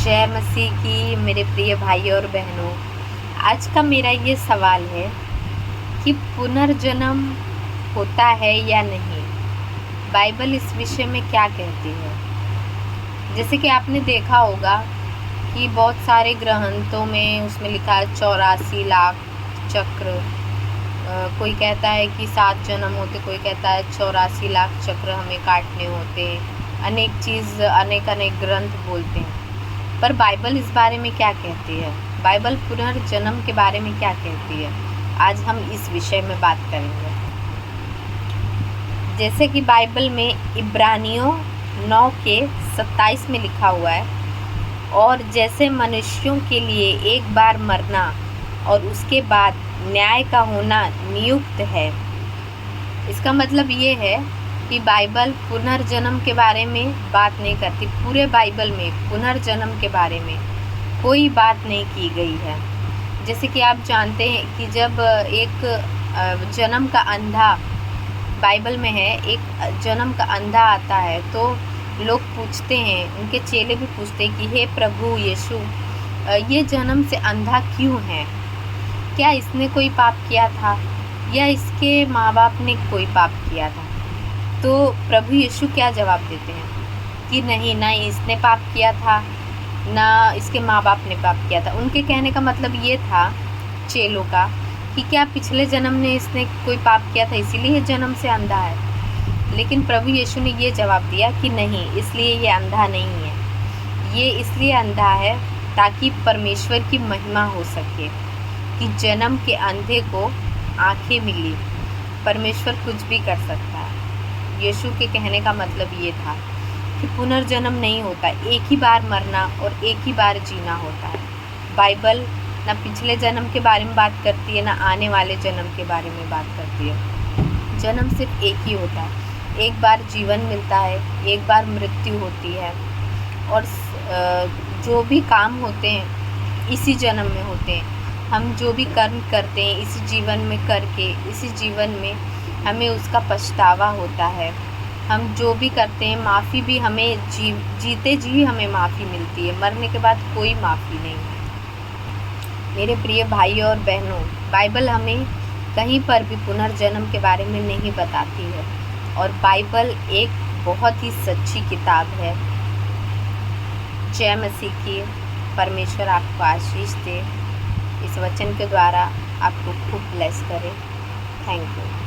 जय मसीह की मेरे प्रिय भाइयों और बहनों। आज का मेरा ये सवाल है कि पुनर्जन्म होता है या नहीं। बाइबल इस विषय में क्या कहती है। जैसे कि आपने देखा होगा कि बहुत सारे ग्रंथों में उसमें लिखा है 84 लाख चक्र। कोई कहता है कि 7 जन्म होते, कोई कहता है 84 लाख चक्र हमें काटने होते। अनेक चीज़ अनेक ग्रंथ बोलते हैं, पर बाइबल इस बारे में क्या कहती है। बाइबल पुनर्जन्म के बारे में क्या कहती है, आज हम इस विषय में बात करेंगे। जैसे कि बाइबल में इब्रानियों 9:27 में लिखा हुआ है, और जैसे मनुष्यों के लिए एक बार मरना और उसके बाद न्याय का होना नियुक्त है। इसका मतलब ये है कि बाइबल पुनर्जन्म के बारे में बात नहीं करती। पूरे बाइबल में पुनर्जन्म के बारे में कोई बात नहीं की गई है। जैसे कि आप जानते हैं कि जब एक जन्म का अंधा, बाइबल में है, एक जन्म का अंधा आता है तो लोग पूछते हैं, उनके चेले भी पूछते हैं कि हे प्रभु यीशु, ये जन्म से अंधा क्यों है? क्या इसने कोई पाप किया था या इसके माँ बाप ने कोई पाप किया था? तो प्रभु यीशु क्या जवाब देते हैं कि नहीं, ना इसने पाप किया था ना इसके माँ बाप ने पाप किया था। उनके कहने का मतलब ये था चेलों का कि क्या पिछले जन्म ने इसने कोई पाप किया था इसीलिए जन्म से अंधा है। लेकिन प्रभु यीशु ने ये जवाब दिया कि नहीं, इसलिए ये अंधा नहीं है। ये इसलिए अंधा है ताकि परमेश्वर की महिमा हो सके, कि जन्म के अंधे को आंखें मिली। परमेश्वर कुछ भी कर सकता है। यीशु के कहने का मतलब ये था कि पुनर्जन्म नहीं होता, एक ही बार मरना और एक ही बार जीना होता है। बाइबल ना पिछले जन्म के बारे में बात करती है, ना आने वाले जन्म के बारे में बात करती है। जन्म सिर्फ एक ही होता है, एक बार जीवन मिलता है, एक बार मृत्यु होती है, और जो भी काम होते हैं इसी जन्म में होते हैं। हम जो भी कर्म करते हैं इसी जीवन में करके, इसी जीवन में हमें उसका पछतावा होता है। हम जो भी करते हैं, माफ़ी भी हमें जीते जी हमें माफ़ी मिलती है, मरने के बाद कोई माफ़ी नहीं है। मेरे प्रिय भाइयों और बहनों, बाइबल हमें कहीं पर भी पुनर्जन्म के बारे में नहीं बताती है, और बाइबल एक बहुत ही सच्ची किताब है। जय मसीह की। परमेश्वर आपको आशीष दे, इस वचन के द्वारा आपको खूब ब्लेस करे। Thank you.